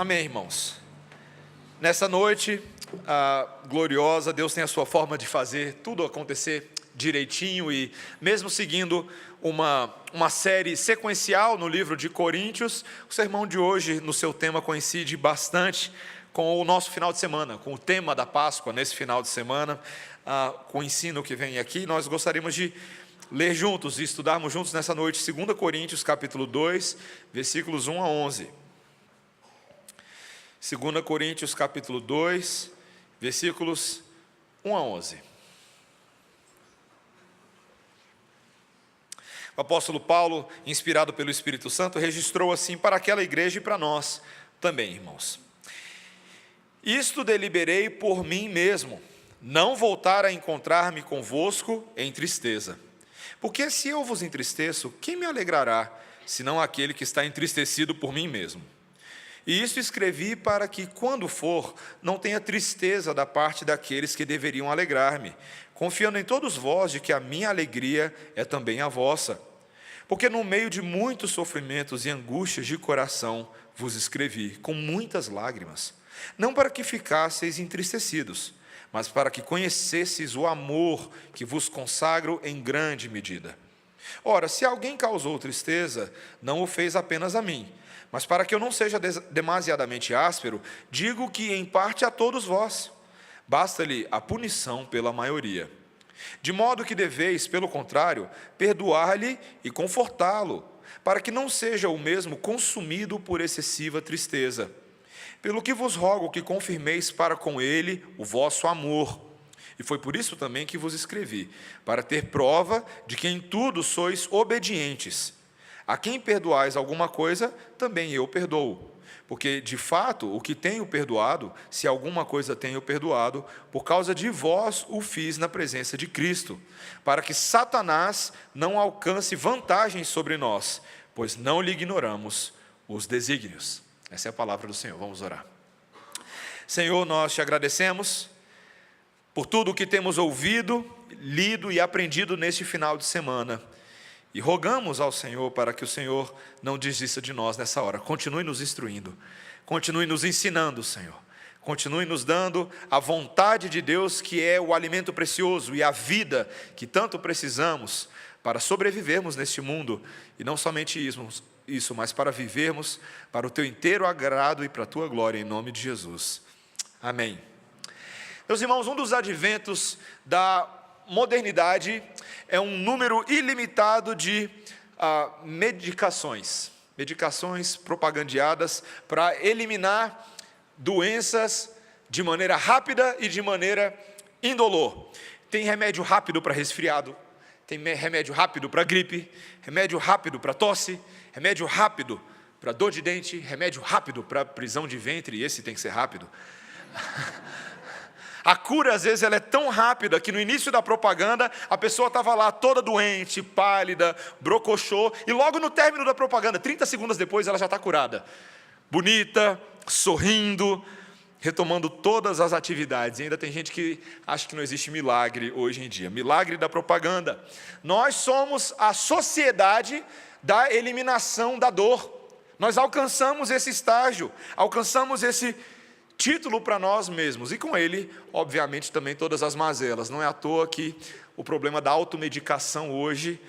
Amém, irmãos. Nessa noite gloriosa, Deus tem a sua forma de fazer tudo acontecer direitinho, e mesmo seguindo uma série sequencial no livro de Coríntios, o sermão de hoje, no seu tema, coincide bastante com o nosso final de semana, com o tema da Páscoa nesse final de semana, com o ensino que vem aqui. Nós gostaríamos de ler juntos e estudarmos juntos nessa noite 2 Coríntios capítulo 2, versículos 1 a 11. 2 Coríntios capítulo 2, versículos 1 a 11. O apóstolo Paulo, inspirado pelo Espírito Santo, registrou assim para aquela igreja e para nós também, irmãos. Isto deliberei por mim mesmo, não voltar a encontrar-me convosco em tristeza. Porque se eu vos entristeço, quem me alegrará, senão aquele que está entristecido por mim mesmo? E isso escrevi para que, quando for, não tenha tristeza da parte daqueles que deveriam alegrar-me, confiando em todos vós de que a minha alegria é também a vossa. Porque no meio de muitos sofrimentos e angústias de coração vos escrevi, com muitas lágrimas, não para que ficasseis entristecidos, mas para que conhecesseis o amor que vos consagro em grande medida. Ora, se alguém causou tristeza, não o fez apenas a mim, mas para que eu não seja demasiadamente áspero, digo que em parte a todos vós, basta-lhe a punição pela maioria. De modo que deveis, pelo contrário, perdoar-lhe e confortá-lo, para que não seja o mesmo consumido por excessiva tristeza. Pelo que vos rogo que confirmeis para com ele o vosso amor. E foi por isso também que vos escrevi, para ter prova de que em tudo sois obedientes. A quem perdoais alguma coisa, também eu perdoo. Porque, de fato, o que tenho perdoado, se alguma coisa tenho perdoado, por causa de vós o fiz na presença de Cristo, para que Satanás não alcance vantagem sobre nós, pois não lhe ignoramos os desígnios. Essa é a palavra do Senhor. Vamos orar. Senhor, nós te agradecemos por tudo o que temos ouvido, lido e aprendido neste final de semana. E rogamos ao Senhor para que o Senhor não desista de nós nessa hora. Continue nos instruindo, continue nos ensinando, Senhor. Continue nos dando a vontade de Deus, que é o alimento precioso e a vida que tanto precisamos para sobrevivermos neste mundo. E não somente isso, mas para vivermos para o Teu inteiro agrado e para a Tua glória, em nome de Jesus. Amém. Meus irmãos, um dos adventos da modernidade é um número ilimitado de medicações propagandeadas para eliminar doenças de maneira rápida e de maneira indolor. Tem remédio rápido para resfriado, tem remédio rápido para gripe, remédio rápido para tosse, remédio rápido para dor de dente, remédio rápido para prisão de ventre, e esse tem que ser rápido. A cura, às vezes, ela é tão rápida que no início da propaganda, a pessoa estava lá toda doente, pálida, brocochô, e logo no término da propaganda, 30 segundos depois, ela já está curada. Bonita, sorrindo, retomando todas as atividades. E ainda tem gente que acha que não existe milagre hoje em dia. Milagre da propaganda. Nós somos a sociedade da eliminação da dor. Nós alcançamos esse estágio, alcançamos esse título para nós mesmos, e com ele, obviamente, também todas as mazelas. Não é à toa que o problema da automedicação hoje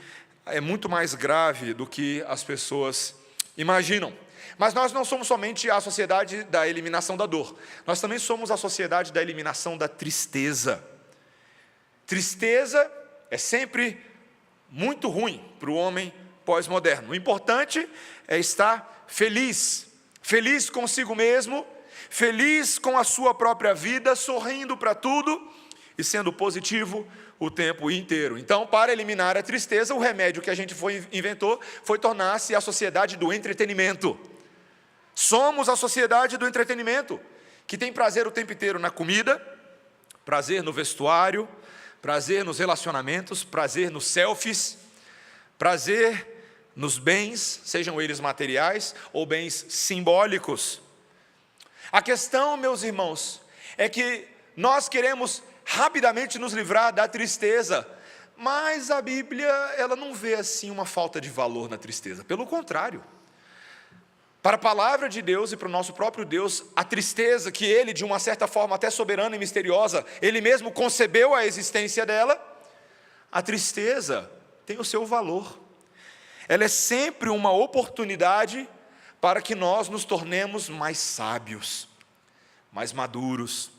é muito mais grave do que as pessoas imaginam. Mas nós não somos somente a sociedade da eliminação da dor, nós também somos a sociedade da eliminação da tristeza. Tristeza é sempre muito ruim para o homem pós-moderno. O importante é estar feliz consigo mesmo, feliz com a sua própria vida, sorrindo para tudo e sendo positivo o tempo inteiro. Então, para eliminar a tristeza, o remédio que a gente inventou foi tornar-se a sociedade do entretenimento. Somos a sociedade do entretenimento, que tem prazer o tempo inteiro na comida, prazer no vestuário, prazer nos relacionamentos, prazer nos selfies, prazer nos bens, sejam eles materiais ou bens simbólicos. A questão, meus irmãos, é que nós queremos rapidamente nos livrar da tristeza, mas a Bíblia, ela não vê assim uma falta de valor na tristeza, pelo contrário. Para a palavra de Deus e para o nosso próprio Deus, a tristeza que Ele, de uma certa forma até soberana e misteriosa, Ele mesmo concebeu a existência dela, a tristeza tem o seu valor. Ela é sempre uma oportunidade para que nós nos tornemos mais sábios, mais maduros.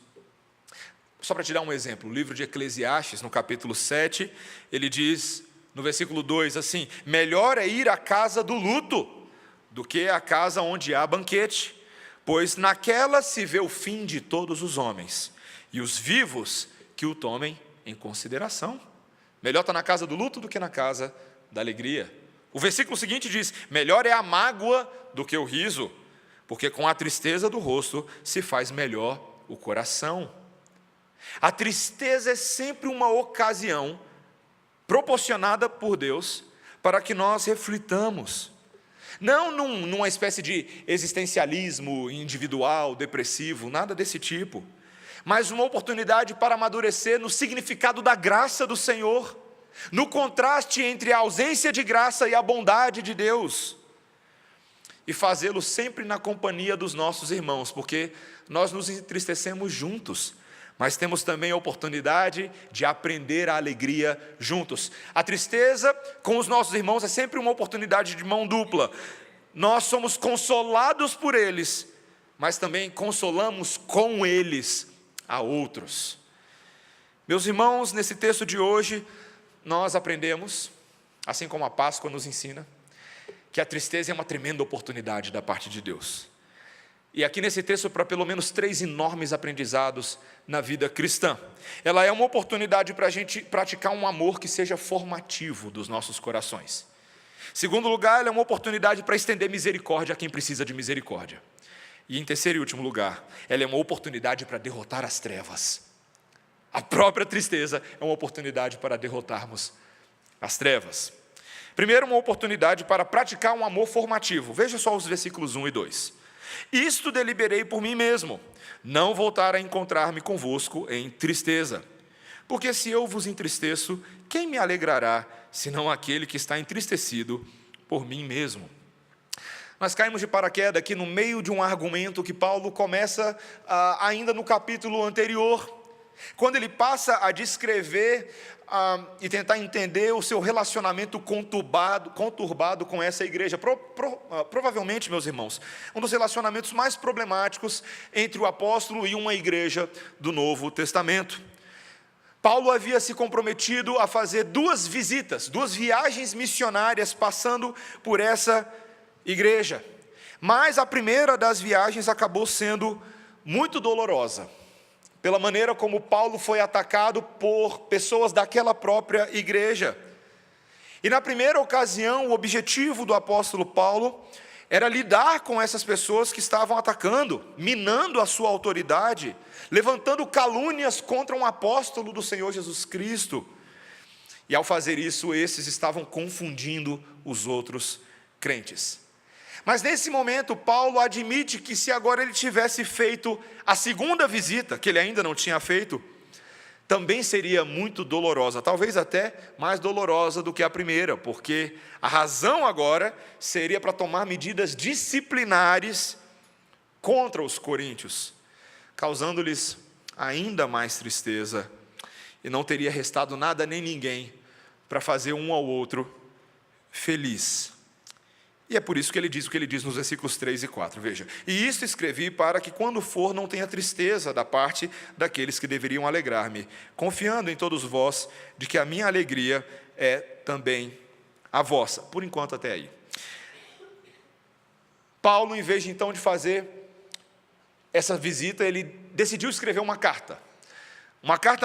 Só para te dar um exemplo, o livro de Eclesiastes, no capítulo 7, ele diz, no versículo 2, assim: melhor é ir à casa do luto do que à casa onde há banquete, pois naquela se vê o fim de todos os homens, e os vivos que o tomem em consideração. Melhor estar na casa do luto do que na casa da alegria. O versículo seguinte diz: melhor é a mágoa do que o riso, porque com a tristeza do rosto se faz melhor o coração. A tristeza é sempre uma ocasião proporcionada por Deus para que nós reflitamos. Não numa espécie de existencialismo individual, depressivo, nada desse tipo, mas uma oportunidade para amadurecer no significado da graça do Senhor, no contraste entre a ausência de graça e a bondade de Deus, e fazê-lo sempre na companhia dos nossos irmãos, porque nós nos entristecemos juntos, mas temos também a oportunidade de aprender a alegria juntos. A tristeza com os nossos irmãos é sempre uma oportunidade de mão dupla. Nós somos consolados por eles, mas também consolamos com eles a outros. Meus irmãos, nesse texto de hoje, nós aprendemos, assim como a Páscoa nos ensina, que a tristeza é uma tremenda oportunidade da parte de Deus. E aqui nesse texto, para pelo menos 3 enormes aprendizados na vida cristã. Ela é uma oportunidade para a gente praticar um amor que seja formativo dos nossos corações. Segundo lugar, ela é uma oportunidade para estender misericórdia a quem precisa de misericórdia. E em terceiro e último lugar, ela é uma oportunidade para derrotar as trevas. A própria tristeza é uma oportunidade para derrotarmos as trevas. Primeiro, uma oportunidade para praticar um amor formativo. Veja só os versículos 1 e 2. Isto deliberei por mim mesmo, não voltar a encontrar-me convosco em tristeza. Porque se eu vos entristeço, quem me alegrará, senão aquele que está entristecido por mim mesmo? Nós caímos de paraquedas aqui no meio de um argumento que Paulo começa ainda no capítulo anterior, quando ele passa a descrever e tentar entender o seu relacionamento conturbado com essa igreja. Provavelmente, meus irmãos, um dos relacionamentos mais problemáticos entre o apóstolo e uma igreja do Novo Testamento. Paulo havia se comprometido a fazer 2 visitas, 2 viagens missionárias passando por essa igreja. Mas a primeira das viagens acabou sendo muito dolorosa, pela maneira como Paulo foi atacado por pessoas daquela própria igreja. E na primeira ocasião, o objetivo do apóstolo Paulo era lidar com essas pessoas que estavam atacando, minando a sua autoridade, levantando calúnias contra um apóstolo do Senhor Jesus Cristo. E ao fazer isso, esses estavam confundindo os outros crentes. Mas nesse momento, Paulo admite que se agora ele tivesse feito a segunda visita, que ele ainda não tinha feito, também seria muito dolorosa, talvez até mais dolorosa do que a primeira, porque a razão agora seria para tomar medidas disciplinares contra os coríntios, causando-lhes ainda mais tristeza, e não teria restado nada nem ninguém para fazer um ao outro feliz. E é por isso que ele diz o que ele diz nos versículos 3 e 4, veja. E isto escrevi para que quando for não tenha tristeza da parte daqueles que deveriam alegrar-me, confiando em todos vós de que a minha alegria é também a vossa. Por enquanto até aí. Paulo, em vez de então de fazer essa visita, ele decidiu escrever uma carta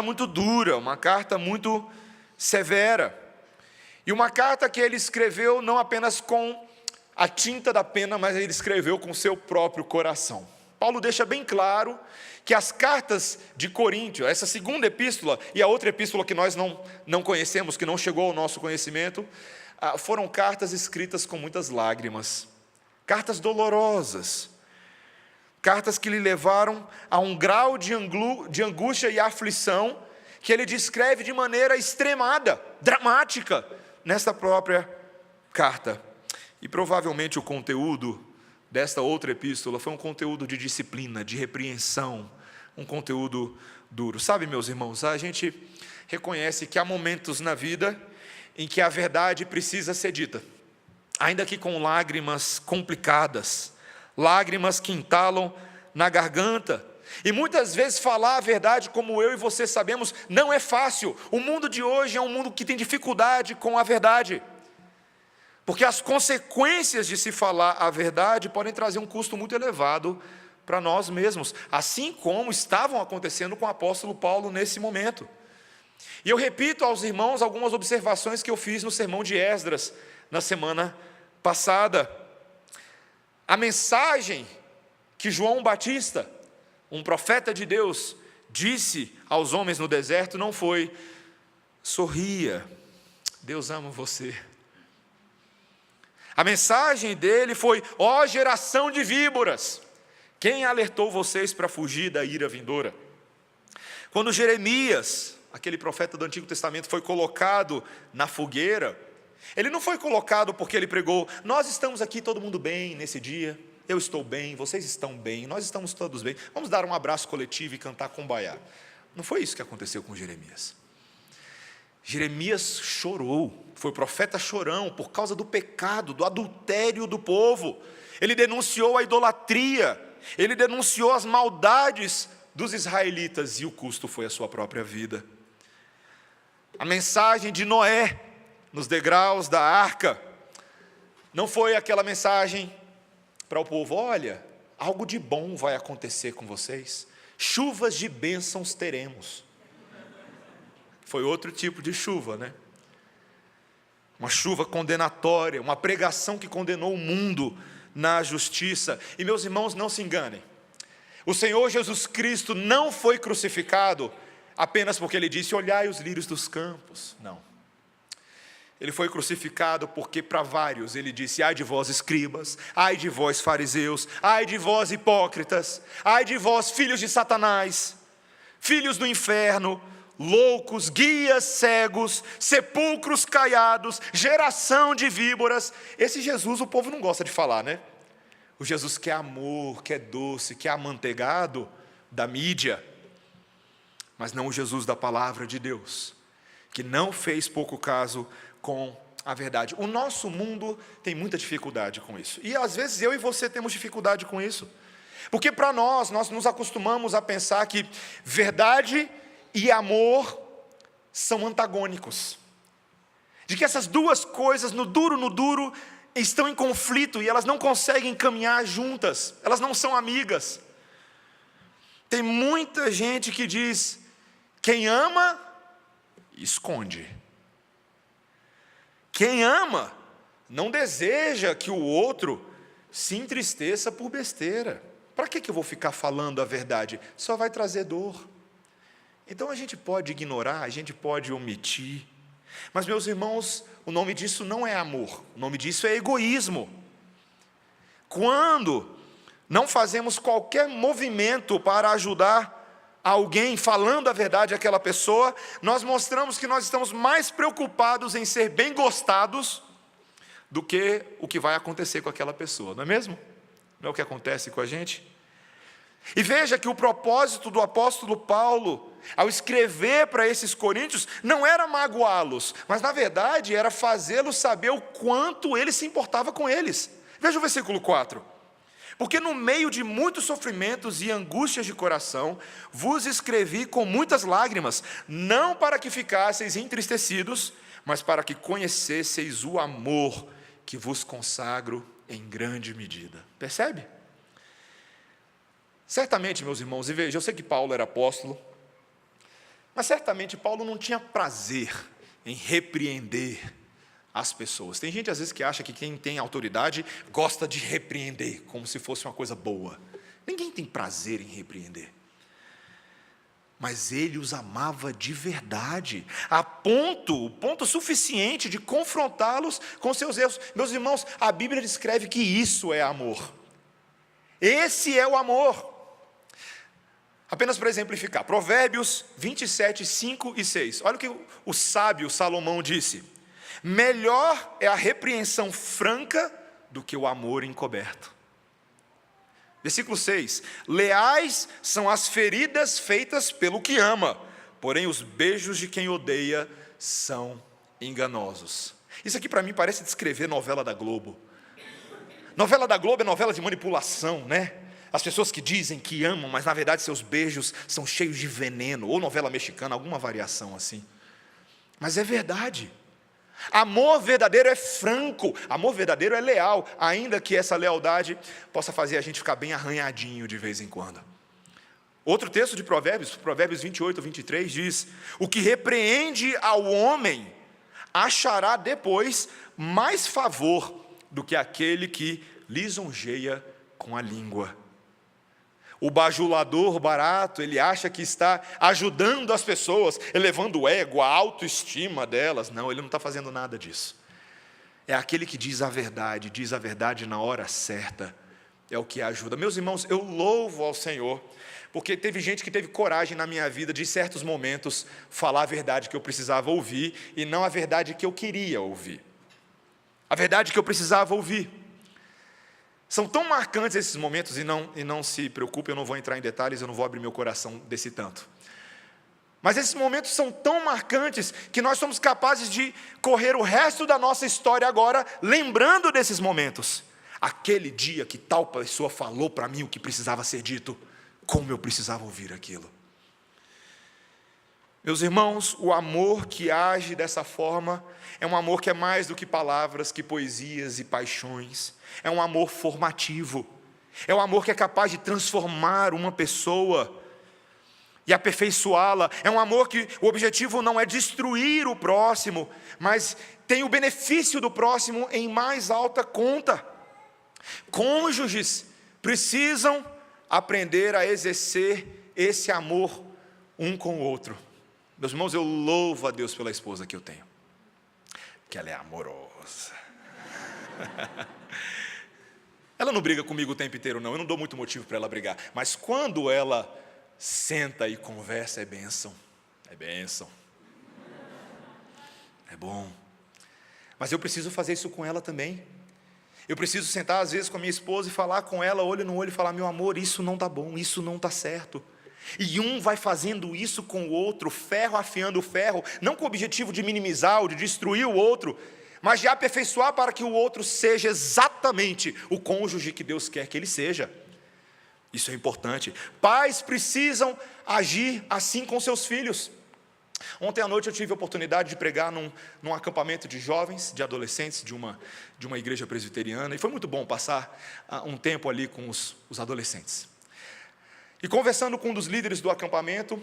muito dura, uma carta muito severa, e uma carta que ele escreveu não apenas com a tinta da pena, mas ele escreveu com seu próprio coração. Paulo deixa bem claro que as cartas de Coríntio, essa segunda epístola e a outra epístola que nós não conhecemos, que não chegou ao nosso conhecimento, foram cartas escritas com muitas lágrimas, cartas dolorosas, cartas que lhe levaram a um grau de angústia e aflição que ele descreve de maneira extremada, dramática, nessa própria carta. E provavelmente o conteúdo desta outra epístola foi um conteúdo de disciplina, de repreensão, um conteúdo duro. Sabe, meus irmãos, a gente reconhece que há momentos na vida em que a verdade precisa ser dita, ainda que com lágrimas complicadas, lágrimas que entalam na garganta. E muitas vezes falar a verdade, como eu e você sabemos, não é fácil. O mundo de hoje é um mundo que tem dificuldade com a verdade, porque as consequências de se falar a verdade podem trazer um custo muito elevado para nós mesmos, assim como estavam acontecendo com o apóstolo Paulo nesse momento. E eu repito aos irmãos algumas observações que eu fiz no sermão de Esdras na semana passada. A mensagem que João Batista, um profeta de Deus, disse aos homens no deserto não foi: sorria, Deus ama você. A mensagem dele foi: ó geração de víboras, quem alertou vocês para fugir da ira vindoura? Quando Jeremias, aquele profeta do Antigo Testamento, foi colocado na fogueira, ele não foi colocado porque ele pregou: nós estamos aqui todo mundo bem nesse dia, eu estou bem, vocês estão bem, nós estamos todos bem, vamos dar um abraço coletivo e cantar Kumbaya. Não foi isso que aconteceu com Jeremias. Jeremias chorou, foi profeta chorão por causa do pecado, do adultério do povo. Ele denunciou a idolatria, ele denunciou as maldades dos israelitas, e o custo foi a sua própria vida. A mensagem de Noé nos degraus da arca não foi aquela mensagem para o povo: olha, algo de bom vai acontecer com vocês, chuvas de bênçãos teremos. Foi outro tipo de chuva, né? Uma chuva condenatória, uma pregação que condenou o mundo na justiça. E meus irmãos, não se enganem, o Senhor Jesus Cristo não foi crucificado apenas porque ele disse: olhai os lírios dos campos. Não. Ele foi crucificado porque para vários ele disse: ai de vós escribas, ai de vós fariseus, ai de vós hipócritas, ai de vós filhos de Satanás, filhos do inferno, loucos, guias cegos, sepulcros caiados, geração de víboras. Esse Jesus o povo não gosta de falar, né? O Jesus que é amor, que é doce, que é amanteigado da mídia, mas não o Jesus da palavra de Deus, que não fez pouco caso com a verdade. O nosso mundo tem muita dificuldade com isso, e às vezes eu e você temos dificuldade com isso, porque para nós nos acostumamos a pensar que verdade e amor são antagônicos, de que essas duas coisas, no duro, estão em conflito, e elas não conseguem caminhar juntas, elas não são amigas. Tem muita gente que diz: quem ama, esconde. Quem ama, não deseja que o outro se entristeça por besteira. Para que eu vou ficar falando a verdade? Só vai trazer dor. Então a gente pode ignorar, a gente pode omitir, mas meus irmãos, o nome disso não é amor, o nome disso é egoísmo. Quando não fazemos qualquer movimento para ajudar alguém falando a verdade àquela pessoa, nós mostramos que nós estamos mais preocupados em ser bem gostados do que o que vai acontecer com aquela pessoa, não é mesmo? Não é o que acontece com a gente? E veja que o propósito do apóstolo Paulo, ao escrever para esses coríntios, não era magoá-los, mas na verdade era fazê-los saber o quanto ele se importava com eles. Veja o versículo 4. Porque no meio de muitos sofrimentos e angústias de coração, vos escrevi com muitas lágrimas, não para que ficasseis entristecidos, mas para que conhecesseis o amor que vos consagro em grande medida. Percebe? Certamente, meus irmãos, e veja, eu sei que Paulo era apóstolo, mas certamente Paulo não tinha prazer em repreender as pessoas. Tem gente às vezes que acha que quem tem autoridade gosta de repreender, como se fosse uma coisa boa. Ninguém tem prazer em repreender. Mas ele os amava de verdade, a ponto suficiente de confrontá-los com seus erros. Meus irmãos, a Bíblia descreve que isso é amor. Esse é o amor. Apenas para exemplificar, Provérbios 27, 5 e 6. Olha o que o sábio Salomão disse: melhor é a repreensão franca do que o amor encoberto. Versículo 6: leais são as feridas feitas pelo que ama, porém os beijos de quem odeia são enganosos. Isso aqui para mim parece descrever novela da Globo. Novela da Globo é novela de manipulação, né? As pessoas que dizem que amam, mas na verdade seus beijos são cheios de veneno. Ou novela mexicana, alguma variação assim. Mas é verdade. Amor verdadeiro é franco, amor verdadeiro é leal, ainda que essa lealdade possa fazer a gente ficar bem arranhadinho de vez em quando. Outro texto de Provérbios, Provérbios 28, 23, diz: o que repreende ao homem achará depois mais favor do que aquele que lisonjeia com a língua. O bajulador barato, ele acha que está ajudando as pessoas, elevando o ego, a autoestima delas. Não, ele não está fazendo nada disso. É aquele que diz a verdade na hora certa, é o que ajuda. Meus irmãos, eu louvo ao Senhor, porque teve gente que teve coragem na minha vida de, em certos momentos, falar a verdade que eu precisava ouvir, e não a verdade que eu queria ouvir. A verdade que eu precisava ouvir. São tão marcantes esses momentos, e não se preocupe, eu não vou entrar em detalhes, eu não vou abrir meu coração desse tanto. Mas esses momentos são tão marcantes, que nós somos capazes de correr o resto da nossa história agora, lembrando desses momentos. Aquele dia que tal pessoa falou para mim o que precisava ser dito, como eu precisava ouvir aquilo. Meus irmãos, o amor que age dessa forma é um amor que é mais do que palavras, que poesias e paixões. É um amor formativo. É um amor que é capaz de transformar uma pessoa e aperfeiçoá-la. É um amor que o objetivo não é destruir o próximo, mas tem o benefício do próximo em mais alta conta. Cônjuges precisam aprender a exercer esse amor um com o outro. Meus irmãos, eu louvo a Deus pela esposa que eu tenho, que ela é amorosa. Ela não briga comigo o tempo inteiro, não. Eu não dou muito motivo para ela brigar. Mas quando ela senta e conversa, é bênção. É bênção. É bom. Mas eu preciso fazer isso com ela também. Eu preciso sentar às vezes com a minha esposa e falar com ela, olho no olho, e falar: meu amor, isso não está bom, isso não está certo. E um vai fazendo isso com o outro, ferro afiando o ferro, não com o objetivo de minimizar ou de destruir o outro, mas de aperfeiçoar para que o outro seja exatamente o cônjuge que Deus quer que ele seja. Isso é importante. Pais precisam agir assim com seus filhos. Ontem à noite eu tive a oportunidade de pregar num acampamento de jovens, de adolescentes, de uma igreja presbiteriana, e foi muito bom passar um tempo ali com os adolescentes. E conversando com um dos líderes do acampamento,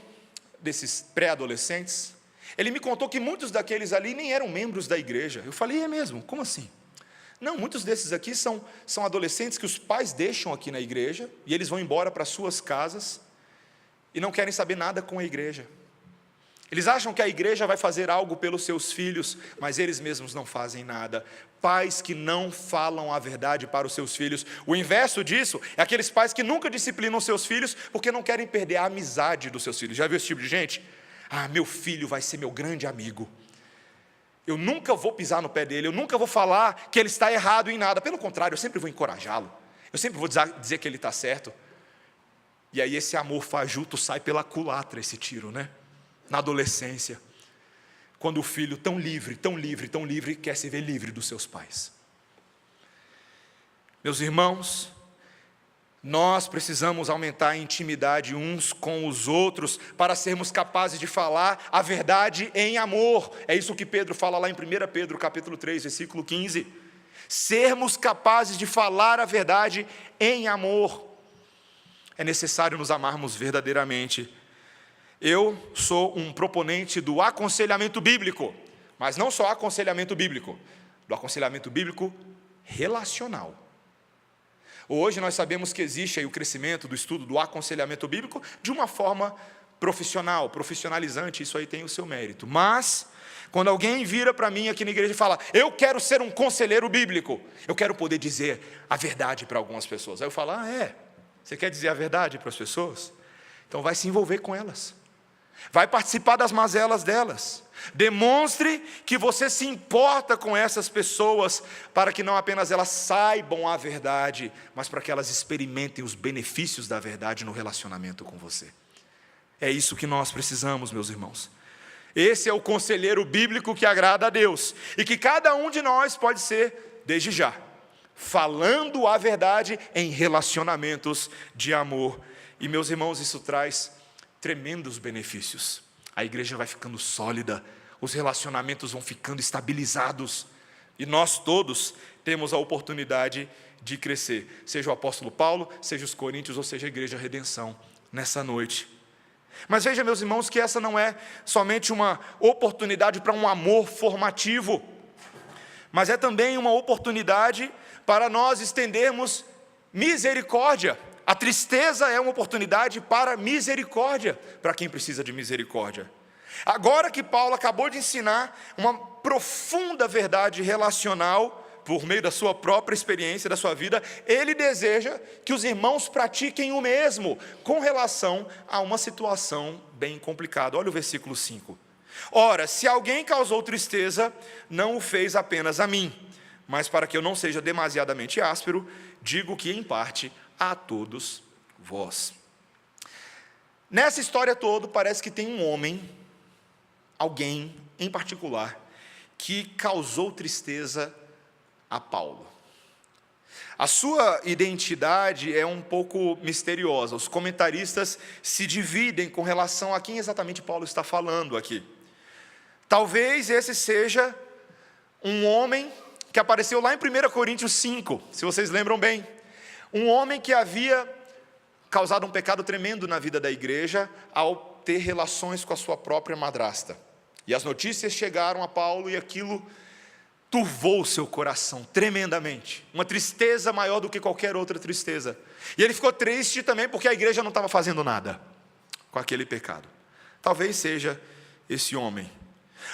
desses pré-adolescentes, ele me contou que muitos daqueles ali nem eram membros da igreja. Eu falei: é mesmo? Como assim? Não, muitos desses aqui são adolescentes que os pais deixam aqui na igreja, e eles vão embora para suas casas, e não querem saber nada com a igreja. Eles acham que a igreja vai fazer algo pelos seus filhos, mas eles mesmos não fazem nada. Pais que não falam a verdade para os seus filhos. O inverso disso é aqueles pais que nunca disciplinam seus filhos, porque não querem perder a amizade dos seus filhos. Já viu esse tipo de gente? Ah, meu filho vai ser meu grande amigo. Eu nunca vou pisar no pé dele, eu nunca vou falar que ele está errado em nada. Pelo contrário, eu sempre vou encorajá-lo. Eu sempre vou dizer que ele está certo. E aí esse amor fajuto sai pela culatra, esse tiro, né? Na adolescência, quando o filho tão livre, quer se ver livre dos seus pais. Meus irmãos, nós precisamos aumentar a intimidade uns com os outros, para sermos capazes de falar a verdade em amor. É isso que Pedro fala lá em 1 Pedro capítulo 3, versículo 15. Sermos capazes de falar a verdade em amor. É necessário nos amarmos verdadeiramente. Eu sou um proponente do aconselhamento bíblico, mas não só aconselhamento bíblico, do aconselhamento bíblico relacional. Hoje nós sabemos que existe aí o crescimento do estudo do aconselhamento bíblico de uma forma profissional, profissionalizante, isso aí tem o seu mérito. Mas, quando alguém vira para mim aqui na igreja e fala: eu quero ser um conselheiro bíblico, eu quero poder dizer a verdade para algumas pessoas. Aí eu falo: você quer dizer a verdade para as pessoas? Então vai se envolver com elas. Vai participar das mazelas delas. Demonstre que você se importa com essas pessoas, para que não apenas elas saibam a verdade, mas para que elas experimentem os benefícios da verdade no relacionamento com você. É isso que nós precisamos, meus irmãos. Esse é o conselheiro bíblico que agrada a Deus, e que cada um de nós pode ser, desde já, falando a verdade em relacionamentos de amor. E, meus irmãos, isso traz tremendos benefícios. A igreja vai ficando sólida, os relacionamentos vão ficando estabilizados, e nós todos temos a oportunidade de crescer, seja o apóstolo Paulo, seja os coríntios, ou seja a igreja Redenção, nessa noite. Mas veja, meus irmãos, que essa não é somente uma oportunidade para um amor formativo, mas é também uma oportunidade para nós estendermos misericórdia. A tristeza é uma oportunidade para misericórdia, para quem precisa de misericórdia. Agora que Paulo acabou de ensinar uma profunda verdade relacional, por meio da sua própria experiência, da sua vida, ele deseja que os irmãos pratiquem o mesmo, com relação a uma situação bem complicada. Olha o versículo 5. Ora, se alguém causou tristeza, não o fez apenas a mim, mas para que eu não seja demasiadamente áspero, digo que em parte a todos vós. Nessa história toda, parece que tem um homem, alguém em particular, que causou tristeza a Paulo. A sua identidade é um pouco misteriosa. Os comentaristas se dividem com relação a quem exatamente Paulo está falando aqui. Talvez esse seja um homem que apareceu lá em 1 Coríntios 5, se vocês lembram bem. Um homem que havia causado um pecado tremendo na vida da igreja ao ter relações com a sua própria madrasta. E as notícias chegaram a Paulo e aquilo turvou o seu coração tremendamente. Uma tristeza maior do que qualquer outra tristeza. E ele ficou triste também porque a igreja não estava fazendo nada com aquele pecado. Talvez seja esse homem.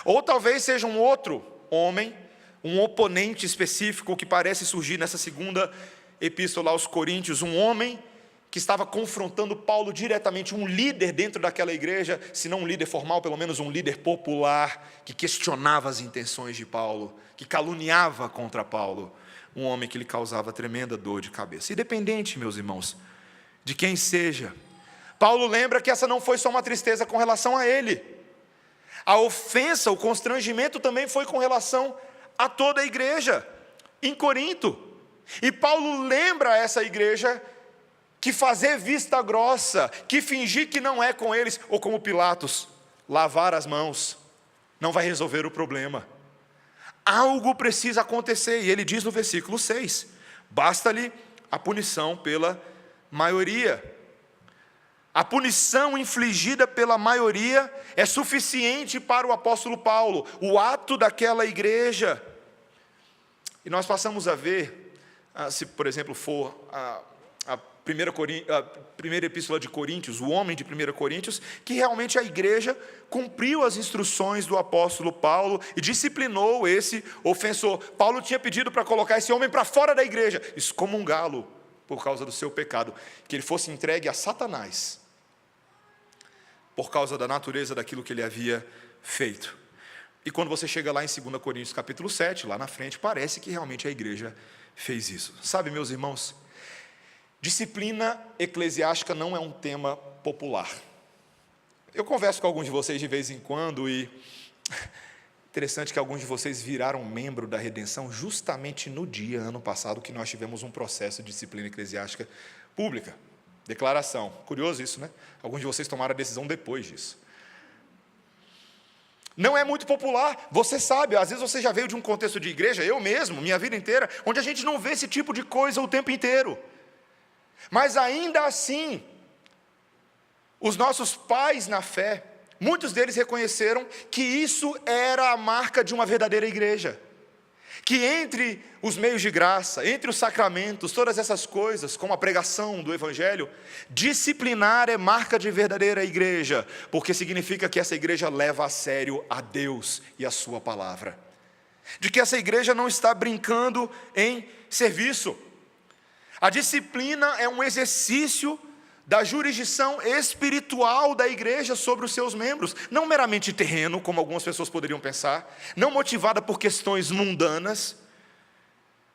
Ou talvez seja um outro homem, um oponente específico que parece surgir nessa segunda epístola aos Coríntios. Um homem que estava confrontando Paulo diretamente, um líder dentro daquela igreja, se não um líder formal, pelo menos um líder popular, que questionava as intenções de Paulo, que caluniava contra Paulo, um homem que lhe causava tremenda dor de cabeça. Independente, meus irmãos, de quem seja, Paulo lembra que essa não foi só uma tristeza com relação a ele. A ofensa, o constrangimento também foi com relação a toda a igreja, em Corinto. E Paulo lembra a essa igreja que fazer vista grossa, que fingir que não é com eles, ou como Pilatos, lavar as mãos, não vai resolver o problema. Algo precisa acontecer, e ele diz no versículo 6, basta-lhe a punição pela maioria. A punição infligida pela maioria é suficiente para o apóstolo Paulo, o ato daquela igreja. E nós passamos a ver, se por exemplo for a primeira epístola de Coríntios, o homem de 1 Coríntios, que realmente a igreja cumpriu as instruções do apóstolo Paulo e disciplinou esse ofensor. Paulo tinha pedido para colocar esse homem para fora da igreja, excomungá-lo por causa do seu pecado, que ele fosse entregue a Satanás, por causa da natureza daquilo que ele havia feito. E quando você chega lá em 2 Coríntios capítulo 7, lá na frente, parece que realmente a igreja fez isso. Sabe, meus irmãos, disciplina eclesiástica não é um tema popular. Eu converso com alguns de vocês de vez em quando e interessante que alguns de vocês viraram membro da Redenção justamente no dia, ano passado, que nós tivemos um processo de disciplina eclesiástica pública. Declaração. Curioso isso, né? Alguns de vocês tomaram a decisão depois disso. Não é muito popular, você sabe, às vezes você já veio de um contexto de igreja, eu mesmo, minha vida inteira, onde a gente não vê esse tipo de coisa o tempo inteiro. Mas ainda assim, os nossos pais na fé, muitos deles reconheceram que isso era a marca de uma verdadeira igreja. Que entre os meios de graça, entre os sacramentos, todas essas coisas, como a pregação do Evangelho, disciplinar é marca de verdadeira igreja, porque significa que essa igreja leva a sério a Deus e a sua palavra. De que essa igreja não está brincando em serviço. A disciplina é um exercício da jurisdição espiritual da igreja sobre os seus membros, não meramente terreno, como algumas pessoas poderiam pensar, não motivada por questões mundanas,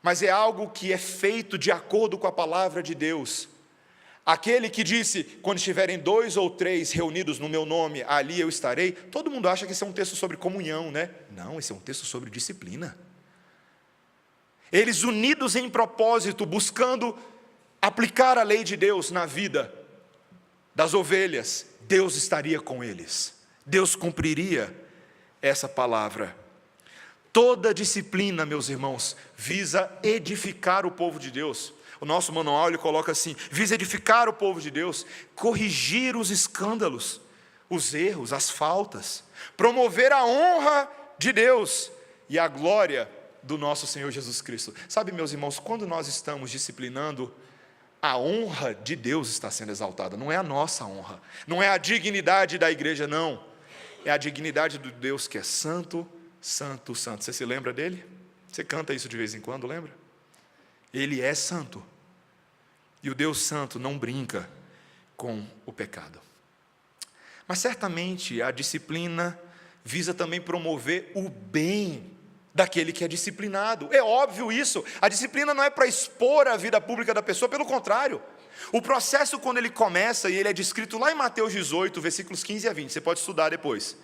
mas é algo que é feito de acordo com a palavra de Deus. Aquele que disse, quando estiverem 2 ou 3 reunidos no meu nome, ali eu estarei. Todo mundo acha que esse é um texto sobre comunhão, né? Não, esse é um texto sobre disciplina. Eles unidos em propósito, buscando aplicar a lei de Deus na vida das ovelhas, Deus estaria com eles. Deus cumpriria essa palavra. Toda disciplina, meus irmãos, visa edificar o povo de Deus. O nosso manual ele coloca assim: visa edificar o povo de Deus, corrigir os escândalos, os erros, as faltas, promover a honra de Deus e a glória do nosso Senhor Jesus Cristo. Sabe, meus irmãos, quando nós estamos disciplinando, a honra de Deus está sendo exaltada, não é a nossa honra, não é a dignidade da igreja, não, é a dignidade do Deus que é santo, santo, santo. Você se lembra dele? Você canta isso de vez em quando, lembra? Ele é santo, e o Deus santo não brinca com o pecado. Mas certamente a disciplina visa também promover o bem daquele que é disciplinado. É óbvio isso. A disciplina não é para expor a vida pública da pessoa, pelo contrário. O processo, quando ele começa, e ele é descrito lá em Mateus 18, versículos 15 a 20, você pode estudar depois.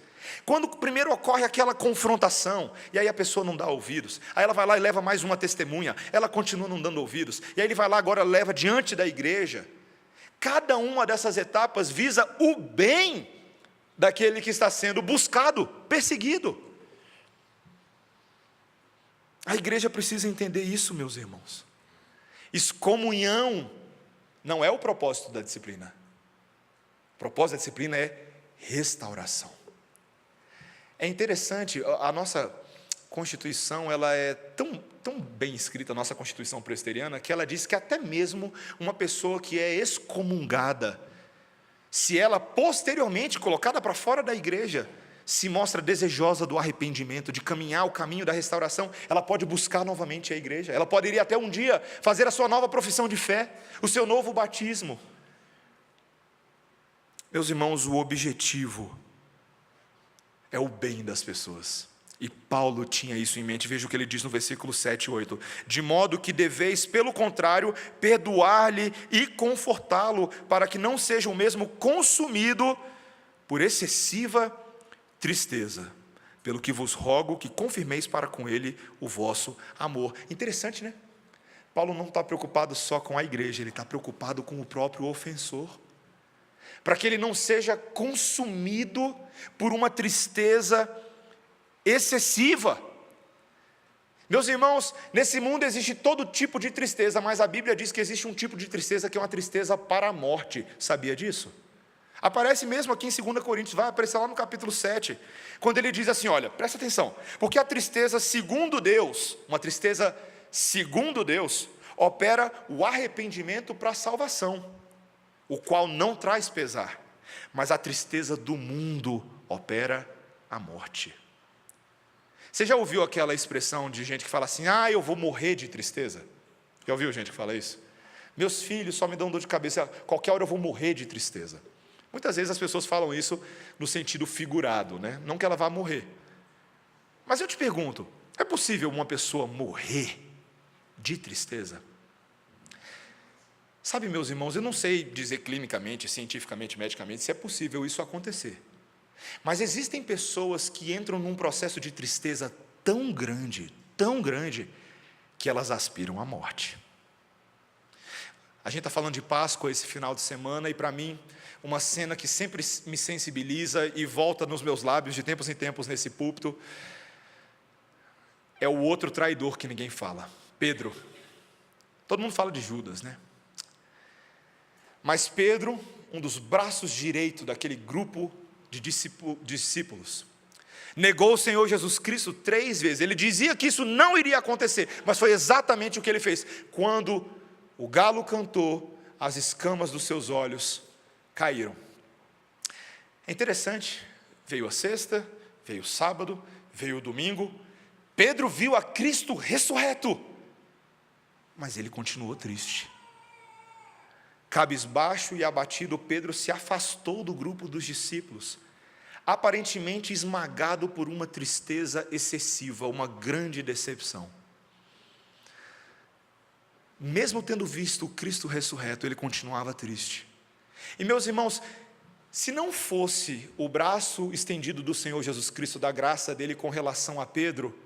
Quando primeiro ocorre aquela confrontação, e aí a pessoa não dá ouvidos, aí ela vai lá e leva mais uma testemunha, ela continua não dando ouvidos, e aí ele vai lá agora, leva diante da igreja. Cada uma dessas etapas visa o bem daquele que está sendo buscado, perseguido. A igreja precisa entender isso, meus irmãos. Excomunhão não é o propósito da disciplina. O propósito da disciplina é restauração. É interessante, a nossa Constituição, ela é tão bem escrita, a nossa Constituição presbiteriana, que ela diz que até mesmo uma pessoa que é excomungada, se ela posteriormente, colocada para fora da igreja, se mostra desejosa do arrependimento, de caminhar o caminho da restauração, ela pode buscar novamente a igreja, ela pode ir até um dia fazer a sua nova profissão de fé, o seu novo batismo. Meus irmãos, o objetivo é o bem das pessoas, e Paulo tinha isso em mente. Veja o que ele diz no versículo 7 e 8, de modo que deveis, pelo contrário, perdoar-lhe e confortá-lo, para que não seja o mesmo consumido por excessiva tristeza, pelo que vos rogo que confirmeis para com ele o vosso amor. Interessante, né? Paulo não está preocupado só com a igreja, ele está preocupado com o próprio ofensor, para que ele não seja consumido por uma tristeza excessiva. Meus irmãos, nesse mundo existe todo tipo de tristeza, mas a Bíblia diz que existe um tipo de tristeza que é uma tristeza para a morte. Sabia disso? Aparece mesmo aqui em 2 Coríntios, vai aparecer lá no capítulo 7, quando ele diz assim, olha, presta atenção, porque a tristeza segundo Deus, uma tristeza segundo Deus, opera o arrependimento para a salvação, o qual não traz pesar, mas a tristeza do mundo opera a morte. Você já ouviu aquela expressão de gente que fala assim, eu vou morrer de tristeza? Já ouviu gente que fala isso? Meus filhos só me dão dor de cabeça, qualquer hora eu vou morrer de tristeza. Muitas vezes as pessoas falam isso no sentido figurado, né? Não que ela vá morrer. Mas eu te pergunto, é possível uma pessoa morrer de tristeza? Sabe, meus irmãos, eu não sei dizer clinicamente, cientificamente, medicamente, se é possível isso acontecer. Mas existem pessoas que entram num processo de tristeza tão grande, que elas aspiram à morte. A gente está falando de Páscoa esse final de semana, e para mim, uma cena que sempre me sensibiliza e volta nos meus lábios de tempos em tempos nesse púlpito, é o outro traidor que ninguém fala, Pedro. Todo mundo fala de Judas, né? Mas Pedro, um dos braços direitos daquele grupo de discípulos, negou o Senhor Jesus Cristo 3 vezes. Ele dizia que isso não iria acontecer, mas foi exatamente o que ele fez. Quando o galo cantou, as escamas dos seus olhos caíram. É interessante, veio a sexta, veio o sábado, veio o domingo, Pedro viu a Cristo ressurreto, mas ele continuou triste. Cabisbaixo e abatido, Pedro se afastou do grupo dos discípulos, aparentemente esmagado por uma tristeza excessiva, uma grande decepção. Mesmo tendo visto o Cristo ressurreto, ele continuava triste. E meus irmãos, se não fosse o braço estendido do Senhor Jesus Cristo, da graça dele com relação a Pedro,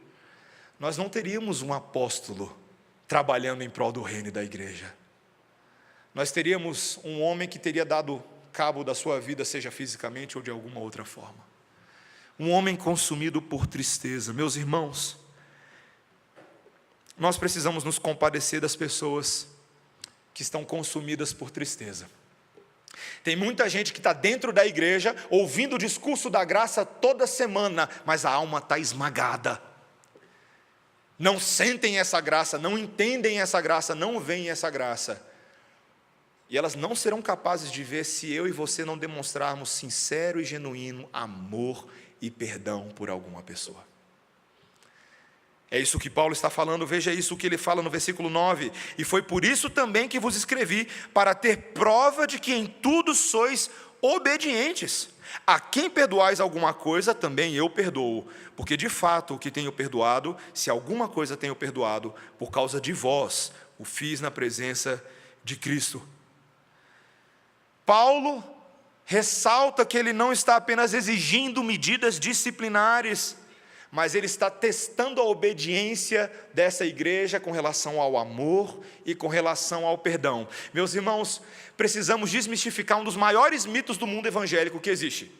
nós não teríamos um apóstolo trabalhando em prol do reino e da igreja. Nós teríamos um homem que teria dado cabo da sua vida, seja fisicamente ou de alguma outra forma. Um homem consumido por tristeza. Meus irmãos, nós precisamos nos compadecer das pessoas que estão consumidas por tristeza. Tem muita gente que está dentro da igreja, ouvindo o discurso da graça toda semana, mas a alma está esmagada. Não sentem essa graça, não entendem essa graça, não veem essa graça. E elas não serão capazes de ver se eu e você não demonstrarmos sincero e genuíno amor e perdão por alguma pessoa. É isso que Paulo está falando, veja isso que ele fala no versículo 9. E foi por isso também que vos escrevi, para ter prova de que em tudo sois obedientes. A quem perdoais alguma coisa, também eu perdoo. Porque de fato o que tenho perdoado, se alguma coisa tenho perdoado, por causa de vós, o fiz na presença de Cristo. Paulo ressalta que ele não está apenas exigindo medidas disciplinares, mas ele está testando a obediência dessa igreja com relação ao amor e com relação ao perdão. Meus irmãos, precisamos desmistificar um dos maiores mitos do mundo evangélico que existe,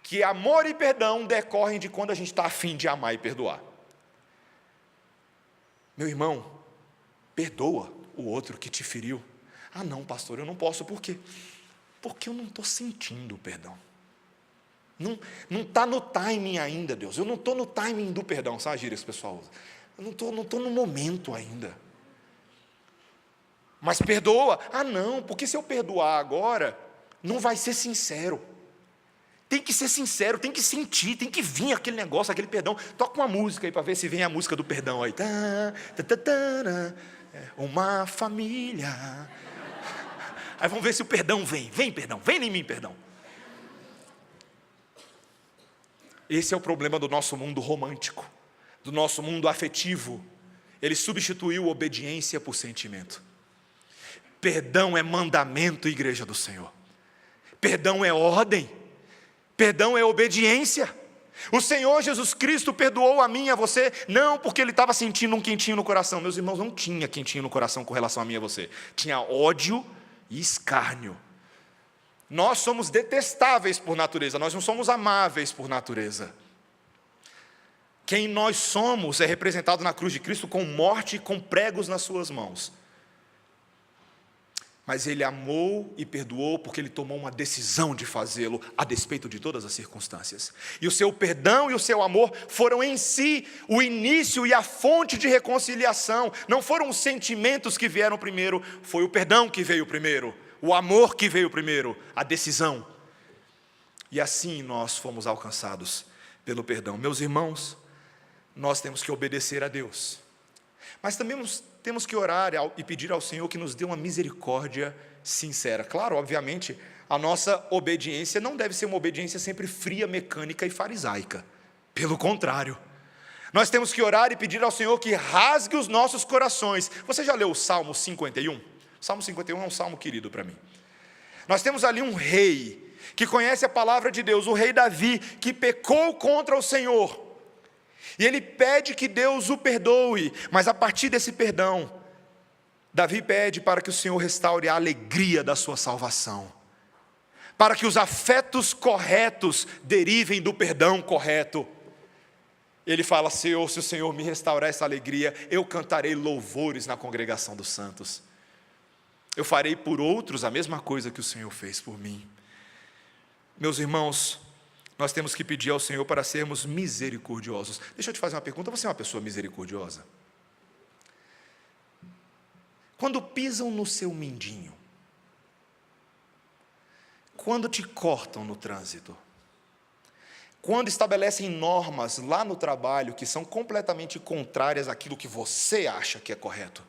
que amor e perdão decorrem de quando a gente está a fim de amar e perdoar. Meu irmão, perdoa o outro que te feriu. Ah não, pastor, eu não posso, por quê? Porque eu não estou sentindo o perdão. Não está no timing ainda, Deus. Eu não estou no timing do perdão, sabe a gíria que o pessoal usa? Eu não estou no momento ainda. Mas perdoa. Ah não, porque se eu perdoar agora, não vai ser sincero. Tem que ser sincero, tem que sentir, tem que vir aquele negócio, aquele perdão. Toca uma música aí para ver se vem a música do perdão aí. Uma família. Aí vamos ver se o perdão vem. Vem perdão, vem em mim perdão. Esse é o problema do nosso mundo romântico, do nosso mundo afetivo. Ele substituiu obediência por sentimento. Perdão é mandamento, igreja do Senhor. Perdão é ordem. Perdão é obediência. O Senhor Jesus Cristo perdoou a mim e a você, não porque Ele estava sentindo um quentinho no coração. Meus irmãos, não tinha quentinho no coração com relação a mim e a você. Tinha ódio e escárnio. Nós somos detestáveis por natureza, nós não somos amáveis por natureza. Quem nós somos é representado na cruz de Cristo com morte e com pregos nas suas mãos. Mas Ele amou e perdoou porque Ele tomou uma decisão de fazê-lo, a despeito de todas as circunstâncias. E o seu perdão e o seu amor foram em si o início e a fonte de reconciliação. Não foram os sentimentos que vieram primeiro, foi o perdão que veio primeiro. O amor que veio primeiro, a decisão. E assim nós fomos alcançados pelo perdão. Meus irmãos, nós temos que obedecer a Deus. Mas também temos que orar e pedir ao Senhor que nos dê uma misericórdia sincera. Claro, obviamente, a nossa obediência não deve ser uma obediência sempre fria, mecânica e farisaica. Pelo contrário. Nós temos que orar e pedir ao Senhor que rasgue os nossos corações. Você já leu o Salmo 51? Salmo 51 é um salmo querido para mim. Nós temos ali um rei que conhece a palavra de Deus, o rei Davi, que pecou contra o Senhor. E ele pede que Deus o perdoe, mas a partir desse perdão, Davi pede para que o Senhor restaure a alegria da sua salvação, para que os afetos corretos derivem do perdão correto. Ele fala: Senhor, se o Senhor me restaurar essa alegria, eu cantarei louvores na congregação dos santos. Eu farei por outros a mesma coisa que o Senhor fez por mim. Meus irmãos, nós temos que pedir ao Senhor para sermos misericordiosos. Deixa eu te fazer uma pergunta: você é uma pessoa misericordiosa? Quando pisam no seu mindinho, quando te cortam no trânsito, quando estabelecem normas lá no trabalho que são completamente contrárias àquilo que você acha que é correto,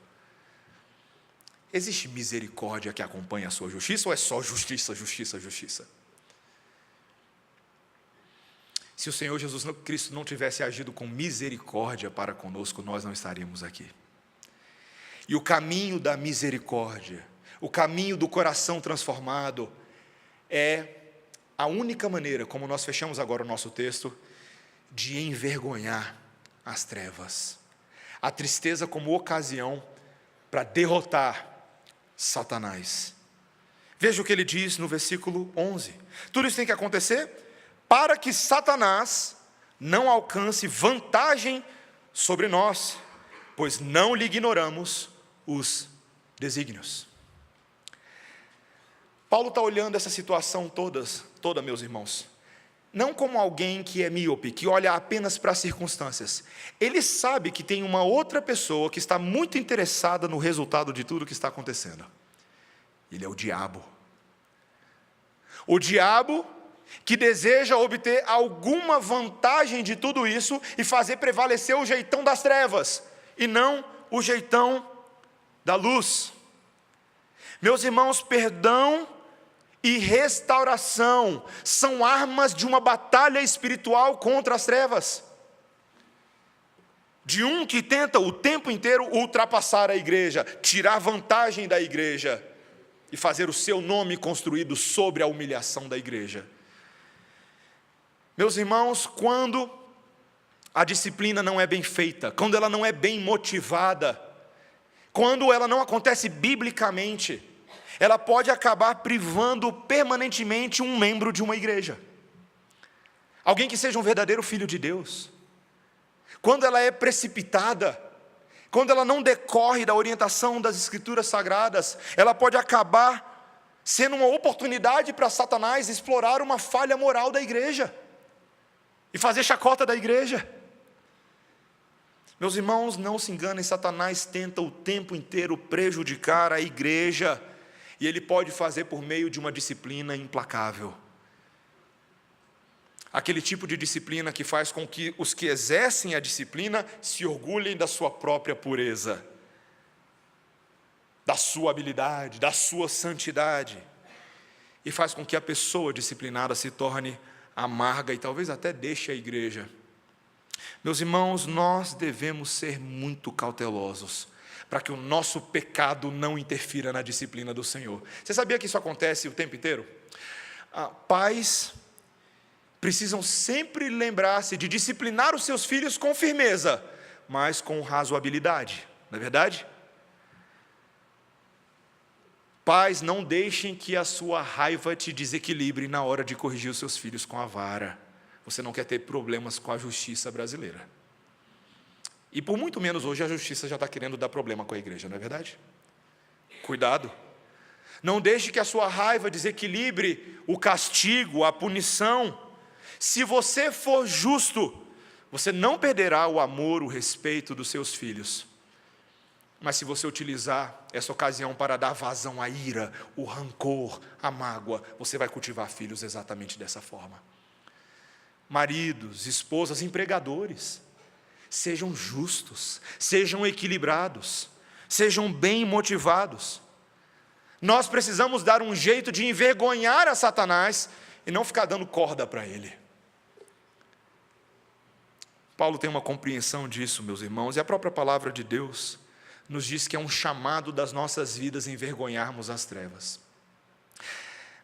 existe misericórdia que acompanha a sua justiça ou é só justiça, justiça, justiça? Se o Senhor Jesus Cristo não tivesse agido com misericórdia para conosco, nós não estaríamos aqui. E o caminho da misericórdia, o caminho do coração transformado, é a única maneira, como nós fechamos agora o nosso texto, de envergonhar as trevas. A tristeza como ocasião para derrotar Satanás. Veja o que ele diz no versículo 11. Tudo isso tem que acontecer para que Satanás não alcance vantagem sobre nós, pois não lhe ignoramos os desígnios. Paulo está olhando essa situação toda, meus irmãos, não como alguém que é míope, que olha apenas para as circunstâncias. Ele sabe que tem uma outra pessoa que está muito interessada no resultado de tudo que está acontecendo. Ele é o diabo. O diabo que deseja obter alguma vantagem de tudo isso e fazer prevalecer o jeitão das trevas, e não o jeitão da luz. Meus irmãos, perdão e restauração são armas de uma batalha espiritual contra as trevas. De um que tenta o tempo inteiro ultrapassar a igreja, tirar vantagem da igreja e fazer o seu nome construído sobre a humilhação da igreja. Meus irmãos, quando a disciplina não é bem feita, quando ela não é bem motivada, quando ela não acontece biblicamente, ela pode acabar privando permanentemente um membro de uma igreja. Alguém que seja um verdadeiro filho de Deus. Quando ela é precipitada, quando ela não decorre da orientação das Escrituras Sagradas, ela pode acabar sendo uma oportunidade para Satanás explorar uma falha moral da igreja e fazer chacota da igreja. Meus irmãos, não se enganem, Satanás tenta o tempo inteiro prejudicar a igreja, e ele pode fazer por meio de uma disciplina implacável. Aquele tipo de disciplina que faz com que os que exercem a disciplina se orgulhem da sua própria pureza, da sua habilidade, da sua santidade, e faz com que a pessoa disciplinada se torne amarga e talvez até deixe a igreja. Meus irmãos, nós devemos ser muito cautelosos para que o nosso pecado não interfira na disciplina do Senhor. Você sabia que isso acontece o tempo inteiro? Pais precisam sempre lembrar-se de disciplinar os seus filhos com firmeza, mas com razoabilidade, não é verdade? Pais, não deixem que a sua raiva te desequilibre na hora de corrigir os seus filhos com a vara. Você não quer ter problemas com a justiça brasileira. E por muito menos hoje a justiça já está querendo dar problema com a igreja, não é verdade? Cuidado. Não deixe que a sua raiva desequilibre o castigo, a punição. Se você for justo, você não perderá o amor, o respeito dos seus filhos. Mas se você utilizar essa ocasião para dar vazão à ira, o rancor, a mágoa, você vai cultivar filhos exatamente dessa forma. Maridos, esposas, empregadores, sejam justos, sejam equilibrados, sejam bem motivados. Nós precisamos dar um jeito de envergonhar a Satanás e não ficar dando corda para ele. Paulo tem uma compreensão disso, meus irmãos, e a própria palavra de Deus nos diz que é um chamado das nossas vidas envergonharmos as trevas.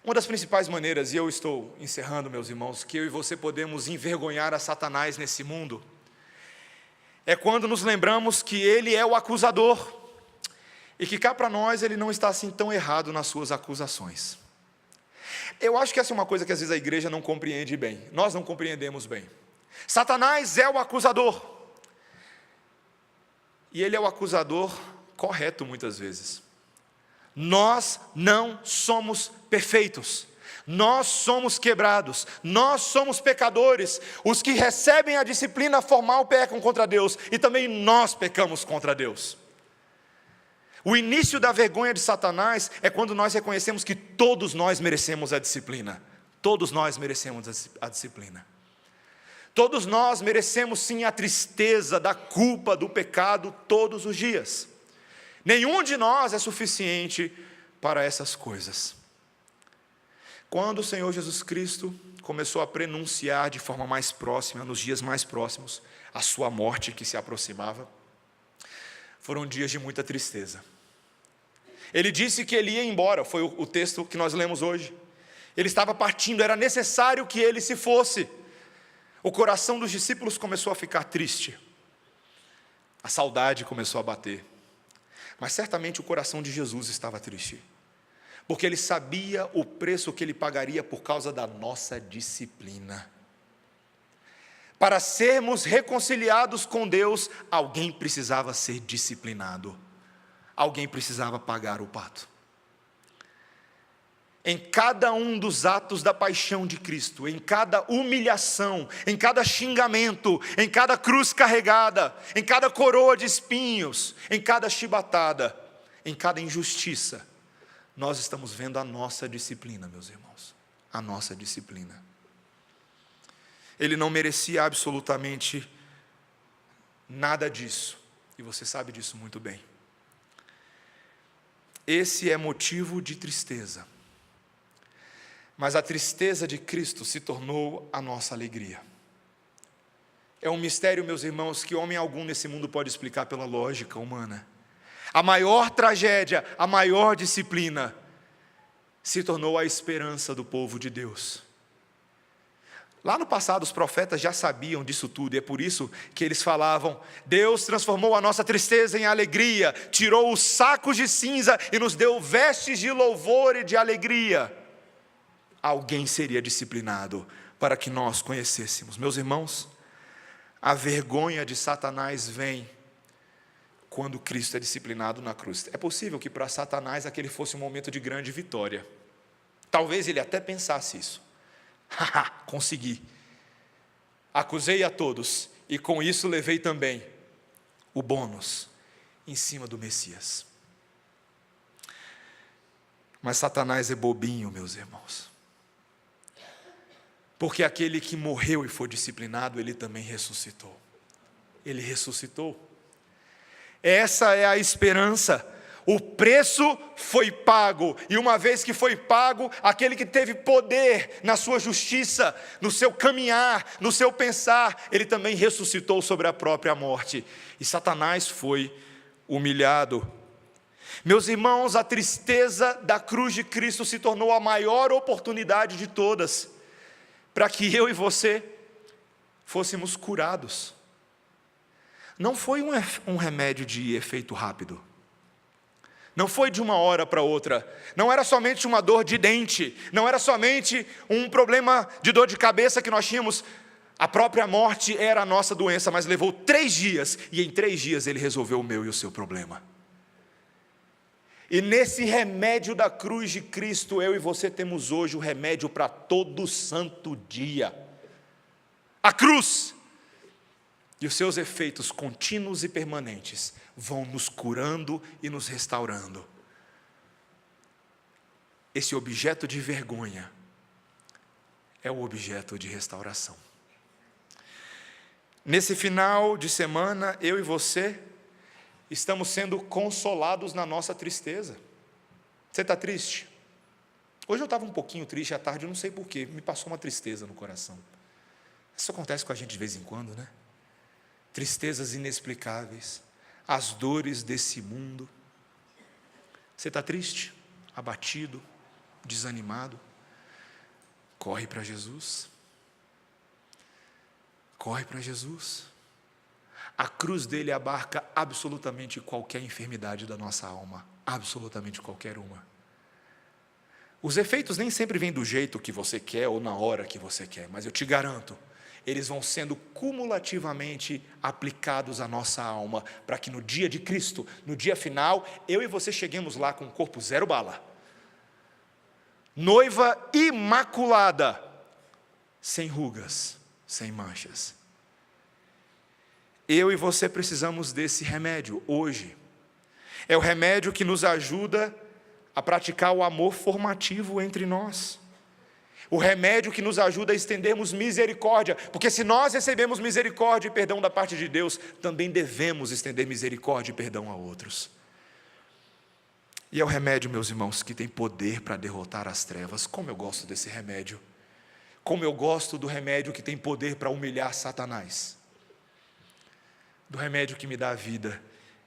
Uma das principais maneiras, e eu estou encerrando, meus irmãos, que eu e você podemos envergonhar a Satanás nesse mundo, é quando nos lembramos que ele é o acusador, e que cá para nós ele não está assim tão errado nas suas acusações. Eu acho que essa é uma coisa que às vezes a igreja não compreende bem, nós não compreendemos bem. Satanás é o acusador, e ele é o acusador correto muitas vezes. Nós não somos perfeitos, nós somos quebrados, nós somos pecadores. Os que recebem a disciplina formal pecam contra Deus, e também nós pecamos contra Deus. O início da vergonha de Satanás é quando nós reconhecemos que todos nós merecemos a disciplina. Todos nós merecemos a disciplina. Todos nós merecemos sim a tristeza da culpa do pecado todos os dias. Nenhum de nós é suficiente para essas coisas. Quando o Senhor Jesus Cristo começou a prenunciar de forma mais próxima, nos dias mais próximos, a sua morte que se aproximava, foram dias de muita tristeza. Ele disse que ele ia embora, foi o texto que nós lemos hoje. Ele estava partindo, era necessário que ele se fosse. O coração dos discípulos começou a ficar triste. A saudade começou a bater. Mas certamente o coração de Jesus estava triste, porque ele sabia o preço que ele pagaria por causa da nossa disciplina. Para sermos reconciliados com Deus, alguém precisava ser disciplinado. Alguém precisava pagar o pato. Em cada um dos atos da paixão de Cristo, em cada humilhação, em cada xingamento, em cada cruz carregada, em cada coroa de espinhos, em cada chibatada, em cada injustiça, nós estamos vendo a nossa disciplina, meus irmãos, a nossa disciplina. Ele não merecia absolutamente nada disso, e você sabe disso muito bem. Esse é motivo de tristeza. Mas a tristeza de Cristo se tornou a nossa alegria. É um mistério, meus irmãos, que homem algum nesse mundo pode explicar pela lógica humana. A maior tragédia, a maior disciplina, se tornou a esperança do povo de Deus. Lá no passado os profetas já sabiam disso tudo, e é por isso que eles falavam: Deus transformou a nossa tristeza em alegria, tirou os sacos de cinza e nos deu vestes de louvor e de alegria. Alguém seria disciplinado para que nós conhecêssemos. Meus irmãos, a vergonha de Satanás vem quando Cristo é disciplinado na cruz. É possível que para Satanás aquele fosse um momento de grande vitória. Talvez ele até pensasse isso. Haha, consegui. Acusei a todos e com isso levei também o bônus em cima do Messias. Mas Satanás é bobinho, meus irmãos. Porque aquele que morreu e foi disciplinado, ele também ressuscitou. Ele ressuscitou. Essa é a esperança. O preço foi pago, e uma vez que foi pago, aquele que teve poder na sua justiça, no seu caminhar, no seu pensar, ele também ressuscitou sobre a própria morte, e Satanás foi humilhado. Meus irmãos, a tristeza da cruz de Cristo se tornou a maior oportunidade de todas, para que eu e você fôssemos curados. Não foi um remédio de efeito rápido. Não foi de uma hora para outra. Não era somente uma dor de dente. Não era somente um problema de dor de cabeça que nós tínhamos. A própria morte era a nossa doença, mas levou 3 dias. E em 3 dias ele resolveu o meu e o seu problema. E nesse remédio da cruz de Cristo, eu e você temos hoje o remédio para todo santo dia. A cruz. E os seus efeitos contínuos e permanentes vão nos curando e nos restaurando. Esse objeto de vergonha é o objeto de restauração. Nesse final de semana, eu e você estamos sendo consolados na nossa tristeza. Você está triste? Hoje eu estava um pouquinho triste à tarde, eu não sei porquê, me passou uma tristeza no coração. Isso acontece com a gente de vez em quando, né? Tristezas inexplicáveis, as dores desse mundo. Você está triste, abatido, desanimado? Corre para Jesus. Corre para Jesus. A cruz dele abarca absolutamente qualquer enfermidade da nossa alma, absolutamente qualquer uma. Os efeitos nem sempre vêm do jeito que você quer ou na hora que você quer, mas eu te garanto, eles vão sendo cumulativamente aplicados à nossa alma, para que no dia de Cristo, no dia final, eu e você cheguemos lá com o corpo 0 bala. Noiva imaculada, sem rugas, sem manchas. Eu e você precisamos desse remédio hoje. É o remédio que nos ajuda a praticar o amor formativo entre nós. O remédio que nos ajuda a estendermos misericórdia, porque se nós recebemos misericórdia e perdão da parte de Deus, também devemos estender misericórdia e perdão a outros. E é o remédio, meus irmãos, que tem poder para derrotar as trevas. Como eu gosto desse remédio. Como eu gosto do remédio que tem poder para humilhar Satanás. Do remédio que me dá a vida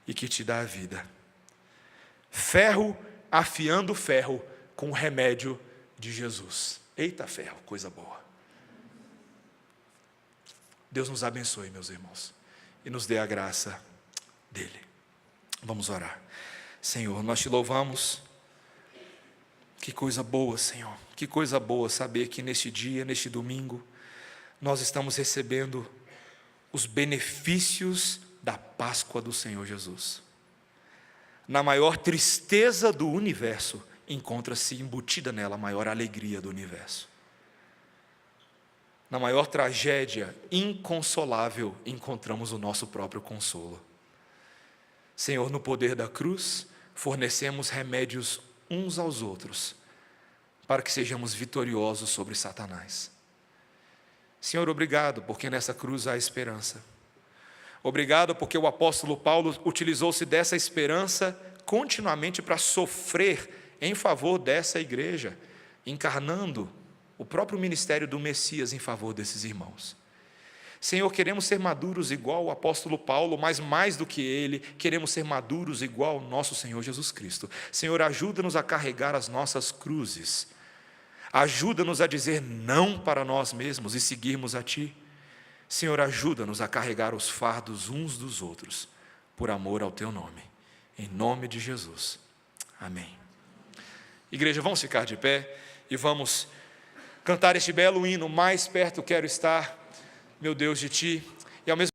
e que te dá a vida. Ferro afiando ferro com o remédio de Jesus. Eita ferro, coisa boa. Deus nos abençoe, meus irmãos, e nos dê a graça dele. Vamos orar. Senhor, nós te louvamos. Que coisa boa, Senhor. Que coisa boa saber que neste dia, neste domingo, nós estamos recebendo os benefícios da Páscoa do Senhor Jesus. Na maior tristeza do universo, encontra-se embutida nela a maior alegria do universo. Na maior tragédia inconsolável, encontramos o nosso próprio consolo. Senhor, no poder da cruz, fornecemos remédios uns aos outros, para que sejamos vitoriosos sobre Satanás. Senhor, obrigado, porque nessa cruz há esperança. Obrigado, porque o apóstolo Paulo utilizou-se dessa esperança continuamente para sofrer em favor dessa igreja, encarnando o próprio ministério do Messias em favor desses irmãos. Senhor, queremos ser maduros igual o apóstolo Paulo, mas mais do que ele, queremos ser maduros igual o nosso Senhor Jesus Cristo. Senhor, ajuda-nos a carregar as nossas cruzes. Ajuda-nos a dizer não para nós mesmos e seguirmos a Ti. Senhor, ajuda-nos a carregar os fardos uns dos outros, por amor ao Teu nome. Em nome de Jesus. Amém. Igreja, vamos ficar de pé e vamos cantar este belo hino, mais perto quero estar, meu Deus, de Ti, e ao mesmo